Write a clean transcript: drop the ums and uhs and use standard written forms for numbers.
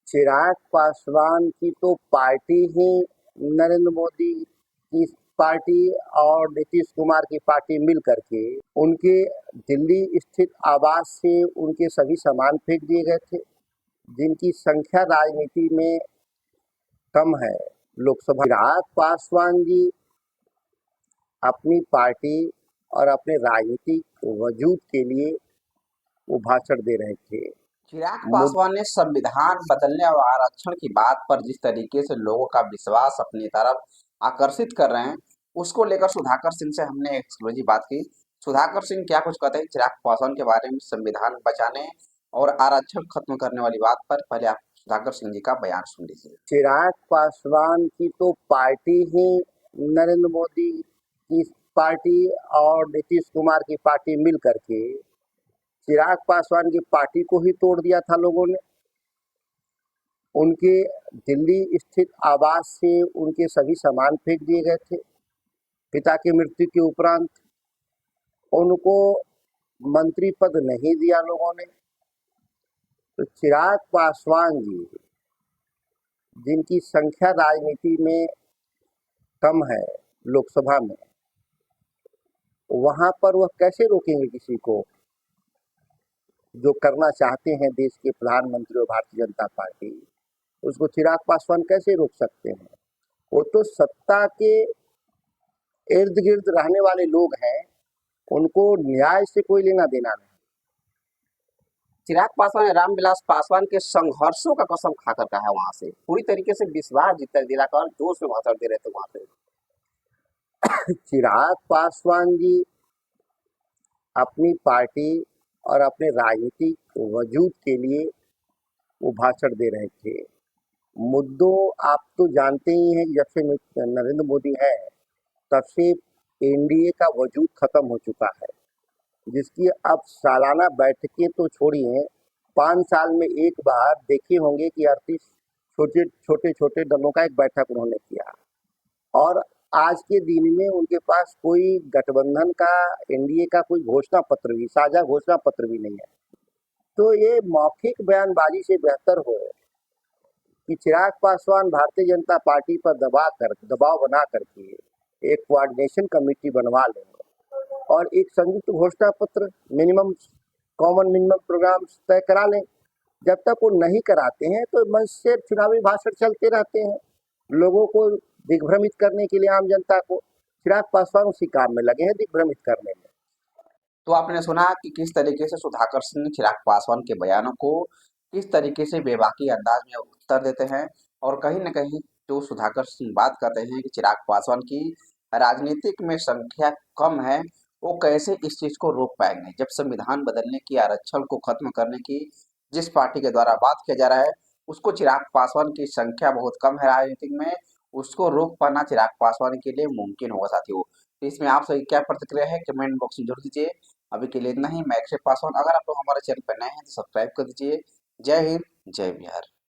चिराग पासवान की तो पार्टी ही नरेंद्र मोदी की पार्टी और नीतीश कुमार की पार्टी मिल करके उनके दिल्ली स्थित आवास से उनके सभी सामान फेंक दिए गए थे, जिनकी संख्या राजनीति में कम है। लोकसभा चिराग पासवान जी अपनी पार्टी और अपने राजनीतिक वजूद के लिए वो भाषण दे रहे थे। चिराग पासवान ने संविधान बदलने और आरक्षण की बात पर जिस तरीके से लोगों का विश्वास अपनी तरफ आकर्षित कर रहे हैं, उसको लेकर सुधाकर सिंह से हमने एक्सक्लूसिव बात की। सुधाकर सिंह क्या कुछ कहते हैं चिराग पासवान के बारे में, संविधान बचाने और आरक्षण खत्म करने वाली बात पर? पहले आप सुधाकर सिंह जी का बयान सुन लीजिए। चिराग पासवान की तो पार्टी ही नरेंद्र मोदी की पार्टी और नीतीश कुमार की पार्टी मिल करके चिराग पासवान की पार्टी को ही तोड़ दिया था लोगों ने। उनके दिल्ली स्थित आवास से उनके सभी सामान फेंक दिए गए थे। पिता की मृत्यु के उपरांत उनको मंत्री पद नहीं दिया लोगों ने। तो चिराग पासवान जी, जिनकी संख्या राजनीति में कम है लोकसभा में, वहां पर वह कैसे रोकेंगे किसी को जो करना चाहते हैं देश के प्रधानमंत्री और भारतीय जनता पार्टी? उसको चिराग पासवान कैसे रोक सकते हैं? वो तो सत्ता के इर्द गिर्द रहने वाले लोग हैं, उनको न्याय से कोई लेना देना नहीं। चिराग पासवान ने रामविलास पासवान के संघर्षों का कसम खाकर कहा है, वहां से पूरी तरीके से विश्वास दिलाकर जोश में भाषण दे रहे थे वहां पे। चिराग पासवान जी अपनी पार्टी और अपने राजनीतिक वजूद के लिए वो भाषण दे रहे थे। मुद्दों आप तो जानते ही हैं, जब से नरेंद्र मोदी है तब से एनडीए का वजूद खत्म हो चुका है, जिसकी अब सालाना बैठकें तो छोड़िए, 5 साल में एक बार देखे होंगे कि 38 छोटे छोटे दलों का एक बैठक उन्होंने किया। और आज के दिन में उनके पास कोई गठबंधन का, एनडीए का कोई घोषणा पत्र भी, साझा घोषणा पत्र भी नहीं है। तो ये मौखिक बयानबाजी से बेहतर हो कि चिराग पासवान भारतीय जनता पार्टी पर दबाव बना करके एक कोऑर्डिनेशन कमेटी बनवा लें और एक संयुक्त घोषणा पत्र, कॉमन मिनिमम प्रोग्राम तय करा लें। जब तक वो नहीं कराते हैं तो मंच से चुनावी भाषण चलते रहते हैं, लोगों को दिग्भ्रमित करने के लिए, आम जनता को। चिराग पासवान उसी काम में लगे हैं, दिग्भ्रमित करने में। तो आपने सुना कि किस तरीके से सुधाकर सिंह ने चिराग पासवान के बयानों को किस तरीके से बेबाकी अंदाज में उत्तर देते हैं, और कहीं न कहीं जो सुधाकर सिंह बात करते हैं कि चिराग पासवान की राजनीतिक में संख्या कम है, वो कैसे इस चीज को रोक पाएंगे जब संविधान बदलने की, आरक्षण को खत्म करने की जिस पार्टी के द्वारा बात किया जा रहा है, उसको चिराग पासवान की संख्या बहुत कम है राजनीतिक में, उसको रोक पाना चिराग पासवान के लिए मुमकिन होगा साथियों। तो इसमें आप सभी क्या प्रतिक्रिया है, कमेंट बॉक्स में जरूर दीजिए। अभी के लिए इतना ही। मैं अक्षय पासवान। अगर आप लोग हमारे चैनल पर नए हैं तो सब्सक्राइब कर दीजिए। जय हिंद, जय बिहार।